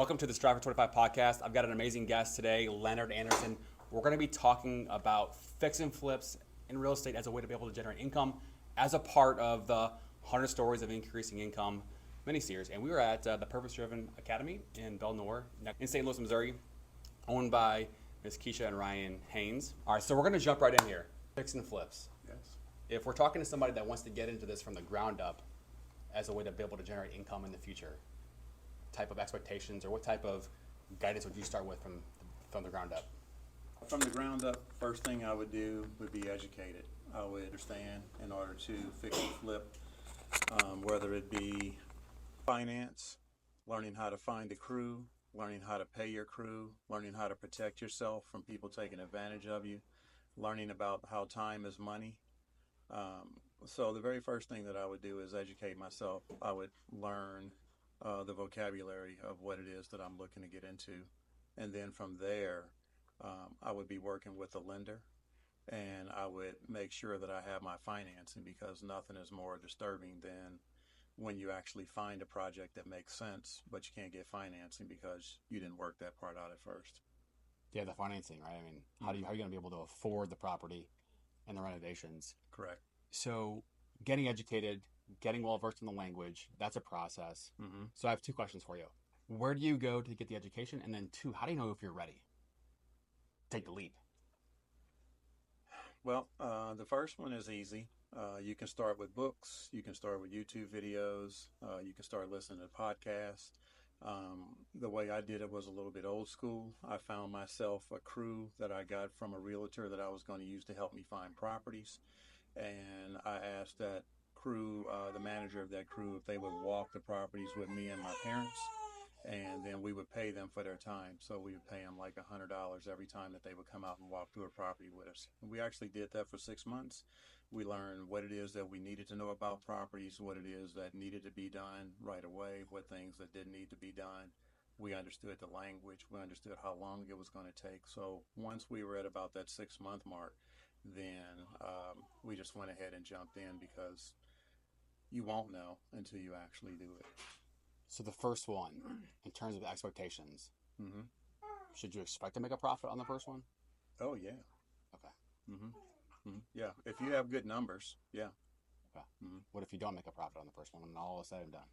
Welcome to the Strive for 25 podcast. I've got an amazing guest today, Leonard Anderson. We're going to be talking about fix and flips in real estate as a way to be able to generate income as a part of the 100 Stories of Increasing Income mini-series. And we were at the Purpose Driven Academy in Bel Noir in St. Louis, Missouri, owned by Ms. Keisha and Ryan Haynes. All right, so we're going to jump right in here. Fix and flips. Yes. If we're talking to somebody that wants to get into this from the ground up as a way to be able to generate income in the future, type of expectations or what type of guidance would you start with from the ground up? From the ground up, first thing I would do would be educated. I would understand in order to fix and flip, whether it be finance, learning how to find a crew, learning how to pay your crew, learning how to protect yourself from people taking advantage of you, learning about how time is money. So the very first thing that I would do is educate myself. I would learn the vocabulary of what it is that I'm looking to get into. And then from there, I would be working with a lender, and I would make sure that I have my financing, because nothing is more disturbing than when you actually find a project that makes sense, but you can't get financing because you didn't work that part out at first. Yeah, the financing, right? I mean, how are you going to be able to afford the property and the renovations? Correct. So getting educated, getting well versed in the language, that's a process. Mm-hmm. So I have two questions for you. Where do you go to get the education? And then two, how do you know if you're ready? Take the leap. Well, the first one is easy. You can start with books. You can start with YouTube videos. You can start listening to podcasts. The way I did it was a little bit old school. I found myself a crew that I got from a realtor that I was going to use to help me find properties. And I asked that crew, the manager of that crew, if they would walk the properties with me and my parents, and then we would pay them for their time. So we would pay them like $100 every time that they would come out and walk through a property with us. And we actually did that for 6 months. We learned what it is that we needed to know about properties, what it is that needed to be done right away, what things that didn't need to be done. We understood the language. We understood how long it was going to take. So once we were at about that 6-month mark, then we just went ahead and jumped in, because you won't know until you actually do it. So the first one, in terms of expectations, Mm-hmm. should you expect to make a profit on the first one? Oh, yeah. Okay. Mm-hmm. Mm-hmm. Yeah. If you have good numbers, yeah. Okay. Mm-hmm. What if you don't make a profit on the first one when all is said and done?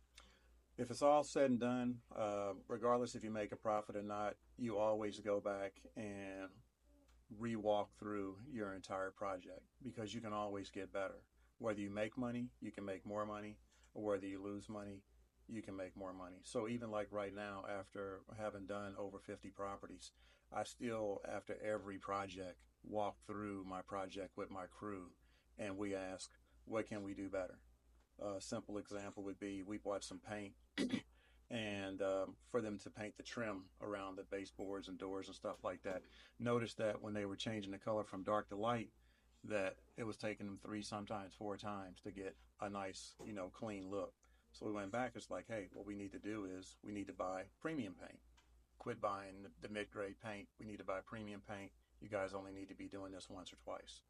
If it's all said and done, regardless if you make a profit or not, you always go back and re-walk through your entire project, because you can always get better. Whether you make money, you can make more money, or whether you lose money, you can make more money. So even like right now, after having done over 50 properties, I still, after every project, walk through my project with my crew, and we ask, what can we do better? A simple example would be, we bought some paint and for them to paint the trim around the baseboards and doors and stuff like that. Noticed that when they were changing the color from dark to light, that it was taking them 3, sometimes 4 times to get a nice, clean look. So we went back. It's like, hey, what we need to do is we need to buy premium paint. Quit buying the mid-grade paint. We need to buy premium paint. You guys only need to be doing this once or twice.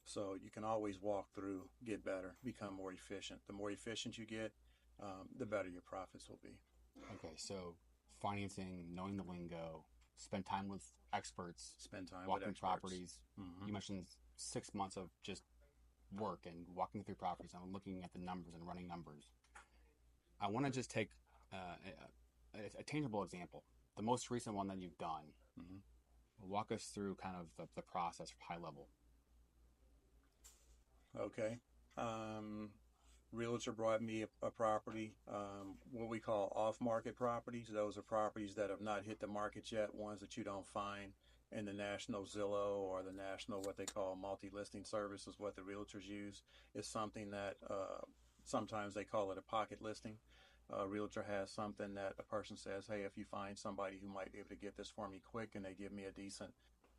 So you can always walk through, get better, become more efficient. The more efficient you get, the better your profits will be. Okay, so financing, knowing the lingo, spend time with experts, Spend time walking with experts. properties. Mm-hmm. You mentioned 6 months of just work and walking through properties and looking at the numbers and running numbers. I want to just take a tangible example. The most recent one that you've done. Mm-hmm. Walk us through kind of the process high level. Okay. Realtor brought me a property, what we call off-market properties. Those are properties that have not hit the market yet, ones that you don't find in the national Zillow or the national, what they call multi-listing service, is what the realtors use. It's something that sometimes they call it a pocket listing. A realtor has something that a person says, hey, if you find somebody who might be able to get this for me quick and they give me a decent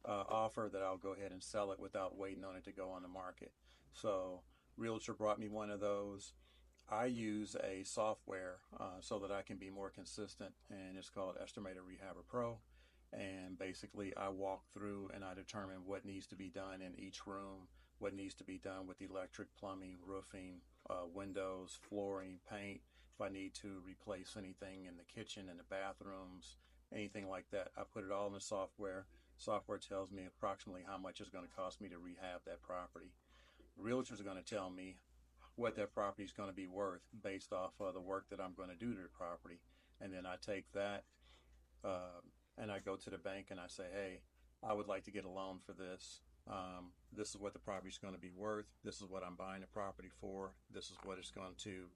offer, that I'll go ahead and sell it without waiting on it to go on the market. So realtor brought me one of those. I use a software so that I can be more consistent, and it's called Estimator Rehabber Pro. And basically I walk through and I determine what needs to be done in each room, what needs to be done with electric, plumbing, roofing, windows, flooring, paint, If I need to replace anything in the kitchen and the bathrooms, anything like that, I put it all in the software. Software tells me approximately how much it's going to cost me to rehab that property. Realtors are going to tell me what that property is going to be worth based off of the work that I'm going to do to the property. And then I take that and I go to the bank and I say, hey, I would like to get a loan for this. This is what the property is going to be worth. This is what I'm buying the property for. This is what it's going to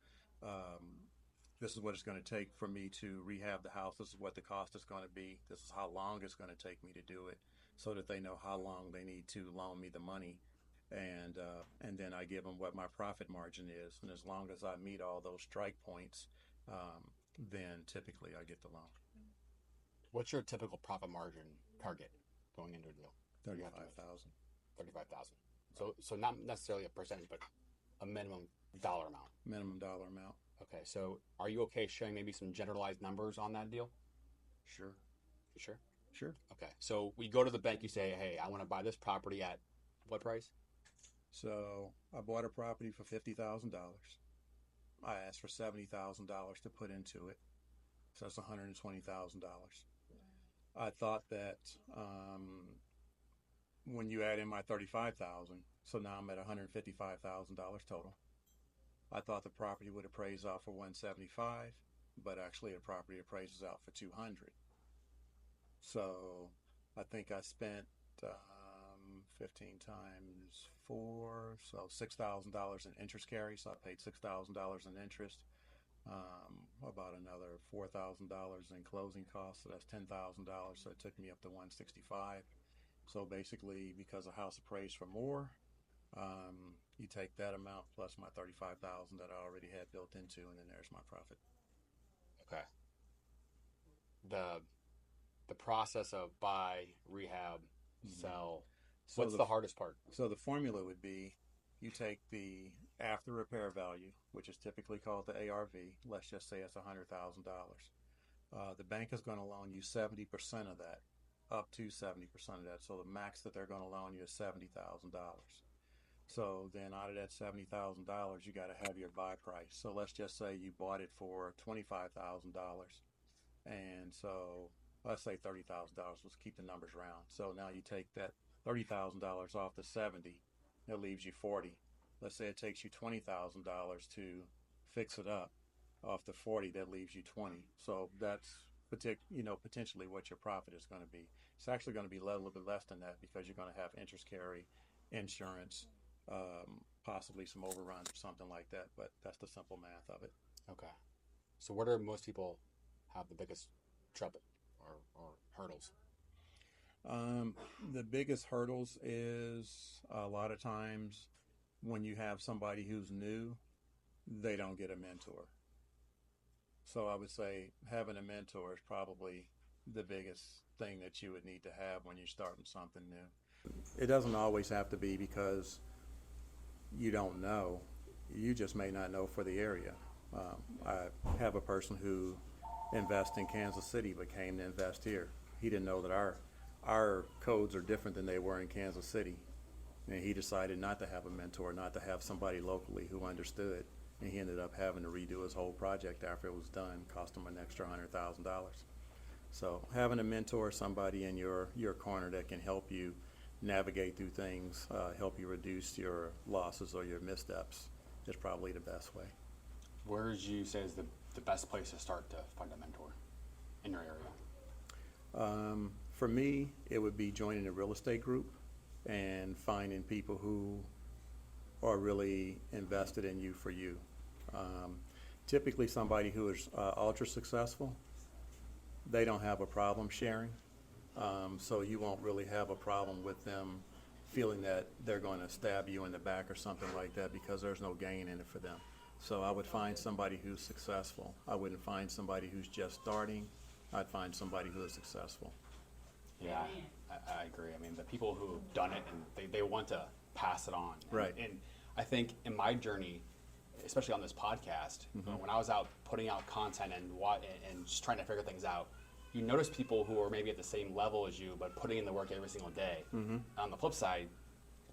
take for me to rehab the house. This is what the cost is going to be. This is how long it's going to take me to do it, so that they know how long they need to loan me the money. And then I give them what my profit margin is. And as long as I meet all those strike points, then typically I get the loan. What's your typical profit margin target going into a deal? 35,000. 35,000. So not necessarily a percentage, but a minimum dollar amount. Minimum dollar amount. Okay, so are you okay sharing maybe some generalized numbers on that deal? Sure. You sure? Sure. Okay, so we go to the bank, you say, hey, I want to buy this property at what price? So I bought a property for $50,000. I asked for $70,000 to put into it. So that's $120,000. I thought that when you add in my $35,000, so now I'm at $155,000 total. I thought the property would appraise out for $175,000, but actually the property appraises out for $200,000. So I think I spent 15 times 4, so $6,000 in interest carry. So I paid $6,000 in interest, about another $4,000 in closing costs. So that's $10,000. So it took me up to $165,000. So basically, because the house appraised for more, you take that amount plus my $35,000 that I already had built into, and then there's my profit. Okay. The process of buy, rehab, sell. So What's the hardest part? So the formula would be, you take the after repair value, which is typically called the ARV. Let's just say it's $100,000. The bank is going to loan you 70% of that, up to 70% of that. So the max that they're going to loan you is $70,000. So then out of that $70,000, you got to have your buy price. So let's just say you bought it for $25,000. And so let's say $30,000. Let's keep the numbers round. So now you take that $30,000 off the 70, that leaves you 40. Let's say it takes you $20,000 to fix it up. Off the 40, that leaves you 20. So that's potentially what your profit is going to be. It's actually going to be a little bit less than that, because you're going to have interest carry, insurance, possibly some overruns or something like that. But that's the simple math of it. Okay. So where do most people have the biggest trouble or hurdles? The biggest hurdles is a lot of times when you have somebody who's new, they don't get a mentor. So I would say having a mentor is probably the biggest thing that you would need to have when you're starting something new. It doesn't always have to be because you don't know. You just may not know for the area. I have a person who invests in Kansas City but came to invest here. He didn't know that our codes are different than they were in Kansas City. And he decided not to have a mentor, not to have somebody locally who understood. And he ended up having to redo his whole project after it was done. Cost him an extra $100,000. So having a mentor, somebody in your corner that can help you navigate through things, help you reduce your losses or your missteps, is probably the best way. Where would you say is the best place to start to find a mentor in your area? For me, it would be joining a real estate group and finding people who are really invested in you for you. Typically somebody who is ultra successful, they don't have a problem sharing. So you won't really have a problem with them feeling that they're going to stab you in the back or something like that, because there's no gain in it for them. So I would find somebody who's successful. I wouldn't find somebody who's just starting. I'd find somebody who is successful. Yeah, I agree. I mean, the people who have done it and they want to pass it on. Right. And I think in my journey, especially on this podcast, when I was out putting out content and just trying to figure things out, you notice people who are maybe at the same level as you, but putting in the work every single day. On the flip side,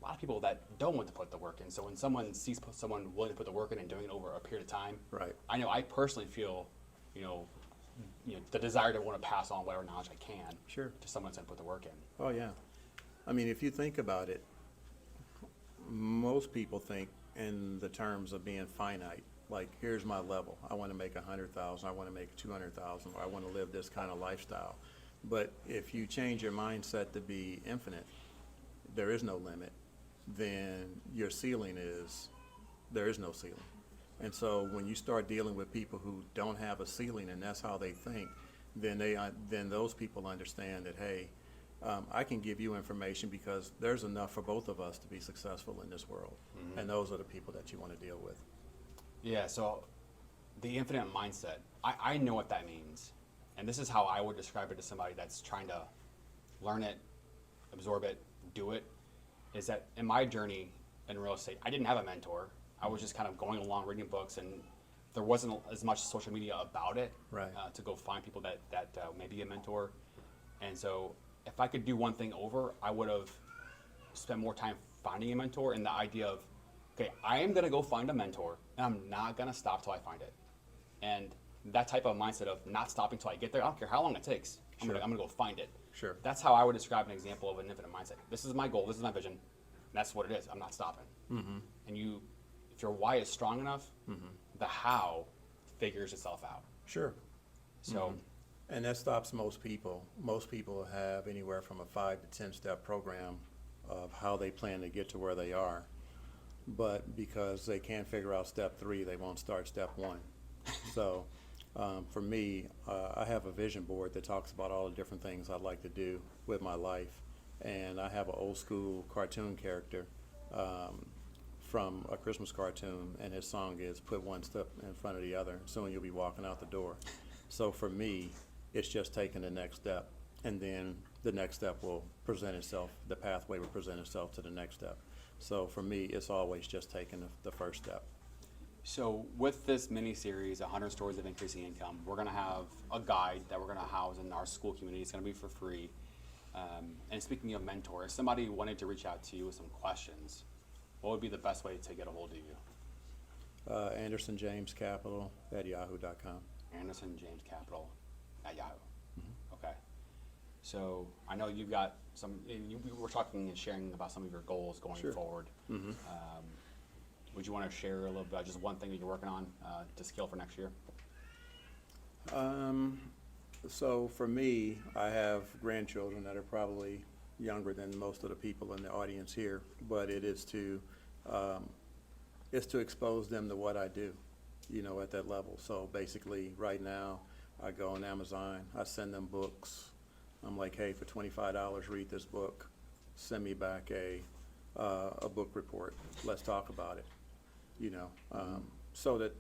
a lot of people that don't want to put the work in. So when someone sees someone willing to put the work in and doing it over a period of time, Right. I know I personally feel, the desire to want to pass on whatever knowledge I can Sure. to someone that's going to put the work in. Oh, yeah. I mean, if you think about it, most people think in the terms of being finite. Like, here's my level. I want to make 100,000. I want to make 200,000. Or I want to live this kind of lifestyle. But if you change your mindset to be infinite, there is no limit, then your ceiling is, there is no ceiling. And so when you start dealing with people who don't have a ceiling and that's how they think, then then those people understand that, hey, I can give you information because there's enough for both of us to be successful in this world. Mm-hmm. And those are the people that you want to deal with. Yeah, so the infinite mindset, I know what that means. And this is how I would describe it to somebody that's trying to learn it, absorb it, do it, is that in my journey in real estate, I didn't have a mentor. I was just kind of going along reading books, and there wasn't as much social media about it Right. to go find people that may be a mentor. And so if I could do one thing over, I would have spent more time finding a mentor, and the idea of, okay, I am going to go find a mentor, and I'm not going to stop till I find it. And that type of mindset of not stopping till I get there, I don't care how long it takes. I'm Sure. going to go find it. Sure. That's how I would describe an example of an infinite mindset. This is my goal. This is my vision. And that's what it is. I'm not stopping. Mm-hmm. And if your why is strong enough, the how figures itself out. Sure. So, And that stops most people. Most people have anywhere from a 5 to 10 step program of how they plan to get to where they are. But because they can't figure out step 3, they won't start step 1. So for me, I have a vision board that talks about all the different things I'd like to do with my life. And I have an old school cartoon character from a Christmas cartoon, and his song is "Put one step in front of the other, soon you'll be walking out the door." So for me, it's just taking the next step, and then the next step will present itself, the pathway will present itself to the next step. So for me, it's always just taking the first step. So with this mini-series, 100 Stories of Increasing Income, we're going to have a guide that we're going to house in our Skool community. It's going to be for free. And speaking of mentors, somebody wanted to reach out to you with some questions. What would be the best way to get a hold of you? Anderson James Capital at yahoo.com. Anderson James Capital at Yahoo. Okay. So I know you've got we were talking and sharing about some of your goals going Sure. forward. Would you want to share a little bit about just one thing that you're working on to scale for next year? So for me, I have grandchildren that are probably younger than most of the people in the audience here, but it is to expose them to what I do, at that level. So basically, right now, I go on Amazon, I send them books. I'm like, hey, for $25, read this book. Send me back a book report. Let's talk about it. So that,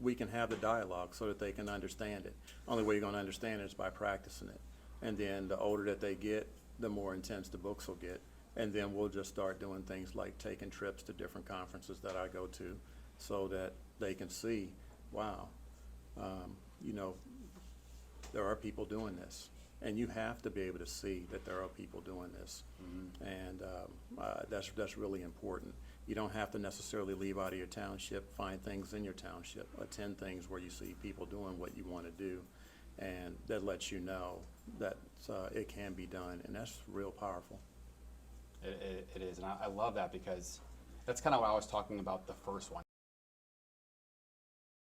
we can have the dialogue so that they can understand it. Only way you're going to understand it is by practicing it. And then the older that they get, the more intense the books will get. And then we'll just start doing things like taking trips to different conferences that I go to so that they can see, wow, there are people doing this. And you have to be able to see that there are people doing this. And that's really important. You don't have to necessarily leave out of your township, find things in your township, attend things where you see people doing what you want to do. And that lets you know that it can be done, and that's real powerful. It is, and I love that because that's kind of what I was talking about the first one.